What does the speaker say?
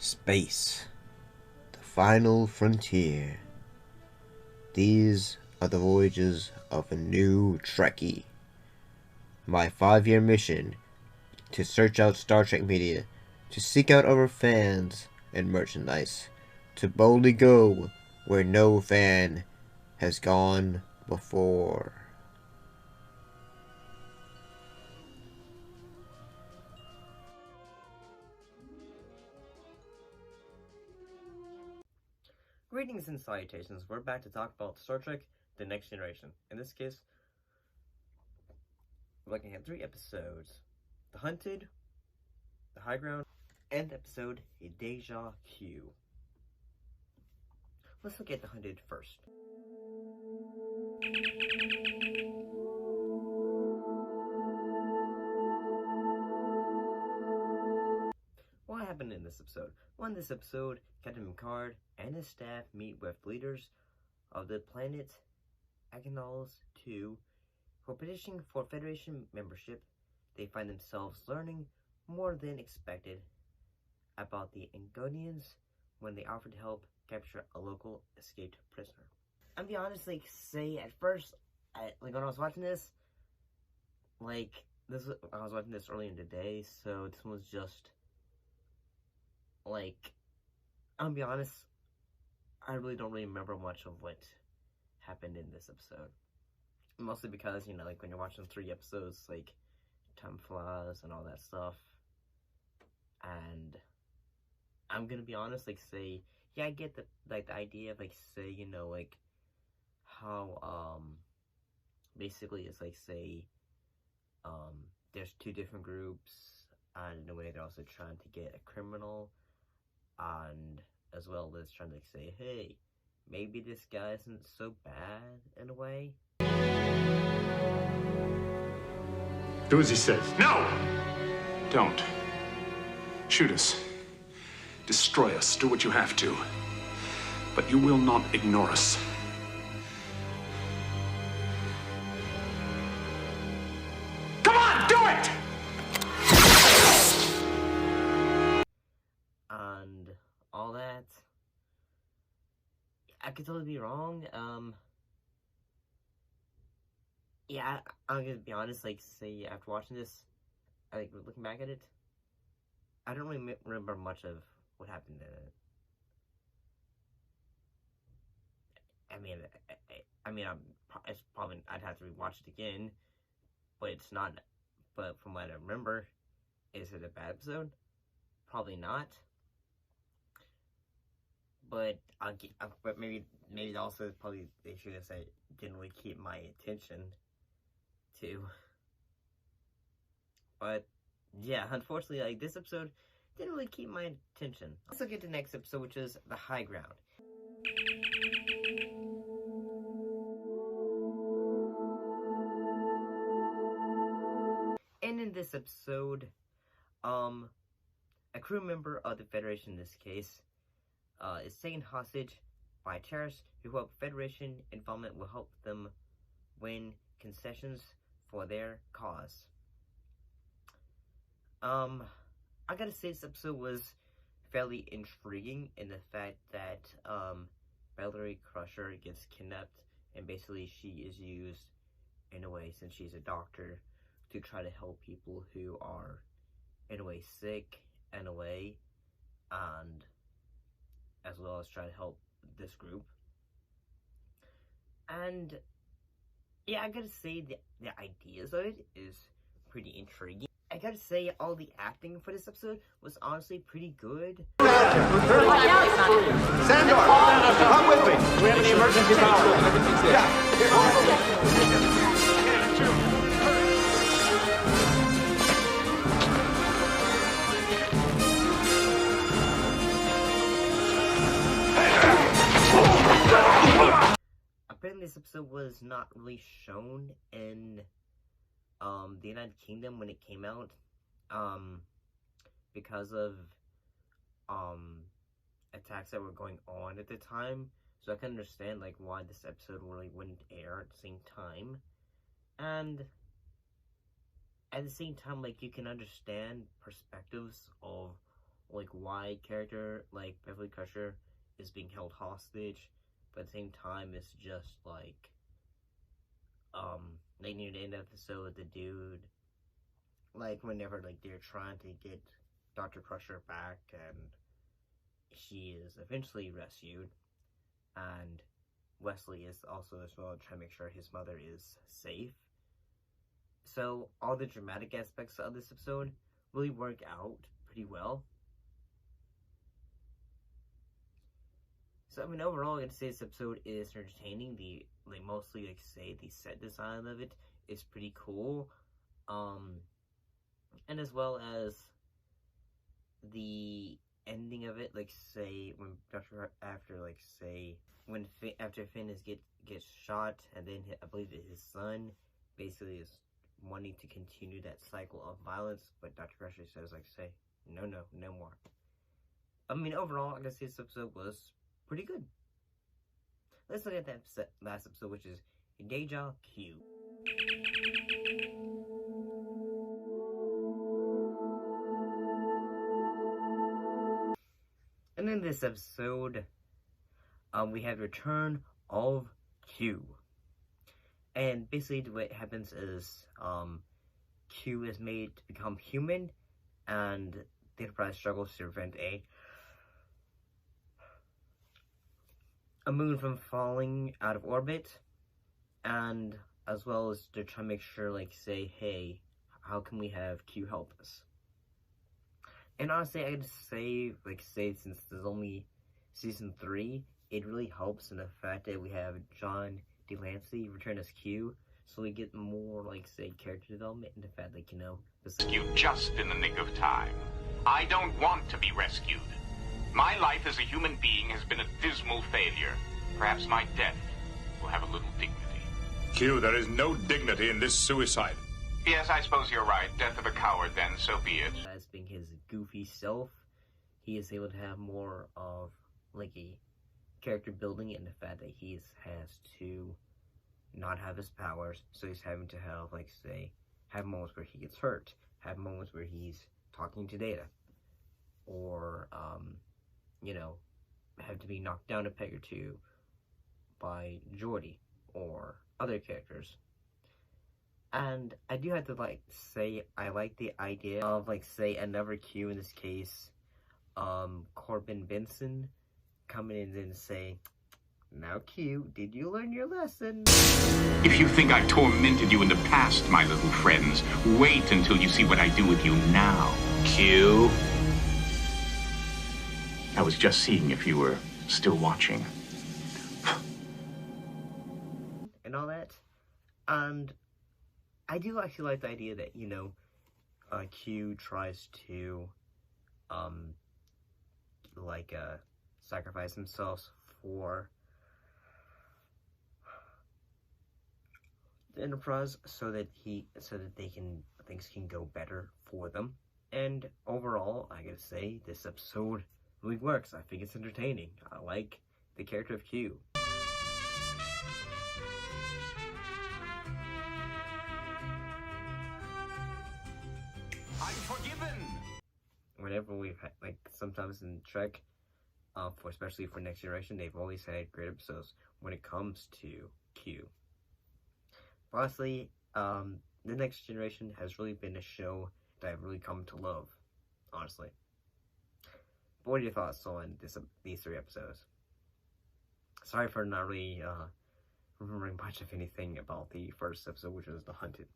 Space, the final frontier. These are the voyages of a new Trekkie. My 5-year mission to search out Star Trek media, to seek out our fans and merchandise, to boldly go where no fan has gone before. Greetings and salutations. We're back to talk about Star Trek The Next Generation. In this case, we're looking at 3 episodes: The Hunted, The High Ground, and the episode Deja. Let's look at The Hunted first. What happened in this episode? Well, in this episode, Captain Picard and his staff meet with leaders of the planet Agonals 2 who are petitioning for Federation membership. They find themselves learning more than expected about the Angonians when they offer to help capture a local escaped prisoner. I'll be honest, say at first, when I was watching this, I was watching this earlier in the day, so this was just, I'll be honest, I really don't remember much of what happened in this episode. Mostly because, when you're watching 3 episodes, time flies and all that stuff. And I'm gonna be honest, I get the idea of, how, basically it's there's 2 different groups, and in a way they're also trying to get a criminal, and as well as trying to say, hey, maybe this guy isn't so bad in a way. Do as he says. No! Don't. Shoot us. Destroy us. Do what you have to. But you will not ignore us. Come on, do it! And all that. I could totally be wrong. Yeah, I'm gonna be honest, after watching this, looking back at it, I don't really remember much of what happened in it. It's probably, I'd have to rewatch it again, but it's not, but from what I remember, is it a bad episode? Probably not. But but maybe also probably the issue is I didn't really keep my attention to. But yeah, unfortunately, this episode didn't really keep my attention. Let's look at the next episode, which is The High Ground. And in this episode, a crew member of the Federation in this case is taken hostage by terrorists who hope Federation involvement will help them win concessions for their cause. I gotta say this episode was fairly intriguing in the fact that Valerie Crusher gets kidnapped, and basically she is used in a way, since she's a doctor, to try to help people who are in a way sick in a way, and as well as try to help this group. And yeah, I gotta say the ideas of it is pretty intriguing. I gotta say all the acting for this episode was honestly pretty good. Sandor, come with me. We have any emergency power. Apparently this episode was not really shown in the United Kingdom when it came out, because of attacks that were going on at the time. So I can understand why this episode really wouldn't air at the same time. And at the same time, you can understand perspectives of like why character like Beverly Crusher is being held hostage, but at the same time it's just like near the end of the episode, the dude, like whenever like they're trying to get Dr. Crusher back, and she is eventually rescued, and Wesley is also as well trying to make sure his mother is safe. So all the dramatic aspects of this episode really work out pretty well. So I mean, overall, I'd say this episode is entertaining. The mostly like say the set design of it is pretty cool, and as well as the ending of it, like say when after Finn gets shot, and then I believe that his son basically is wanting to continue that cycle of violence, but Dr. Crusher says like say no more. I mean, overall, I guess this episode was pretty good. Let's look at that last episode, which is Deja Q. And in this episode, we have Return of Q. And basically what happens is, Q is made to become human, and the Enterprise struggles to prevent a moon from falling out of orbit, and as well as they're trying to make sure, like, say, hey, how can we have Q help us? And honestly, I could say, since there's only season 3, it really helps in the fact that we have John Delancey return as Q, so we get more, like, say, character development, and the fact that, you know, rescued just in the nick of time. I don't want to be rescued. My life as a human being has been a dismal failure. Perhaps my death will have a little dignity. Q, there is no dignity in this suicide. Yes, I suppose you're right. Death of a coward, then, so be it. As being his goofy self, he is able to have more of, like, a character building in the fact that he has to not have his powers, so he's having to have, like, say, have moments where he gets hurt, have moments where he's talking to Data, or, you know, have to be knocked down a peg or two by Geordi, or other characters. And I do have to, like, say, I like the idea of, like, say, another Q, in this case, Corbin Benson, coming in and say, now Q, did you learn your lesson? If you think I tormented you in the past, my little friends, wait until you see what I do with you now. Q. I was just seeing if you were still watching. And all that. And I do actually like the idea that, you know, Q tries to, sacrifice themselves for the Enterprise, so that things can go better for them. And overall, I gotta say, this episode really works. I think it's entertaining. I like the character of Q. I'm forgiven! Whenever we've had, like, sometimes in Trek, especially for Next Generation, they've always had great episodes when it comes to Q. Honestly, the Next Generation has really been a show that I've really come to love, honestly. But what are your thoughts on these 3 episodes? Sorry for not really remembering much of anything about the first episode, which was The Hunted.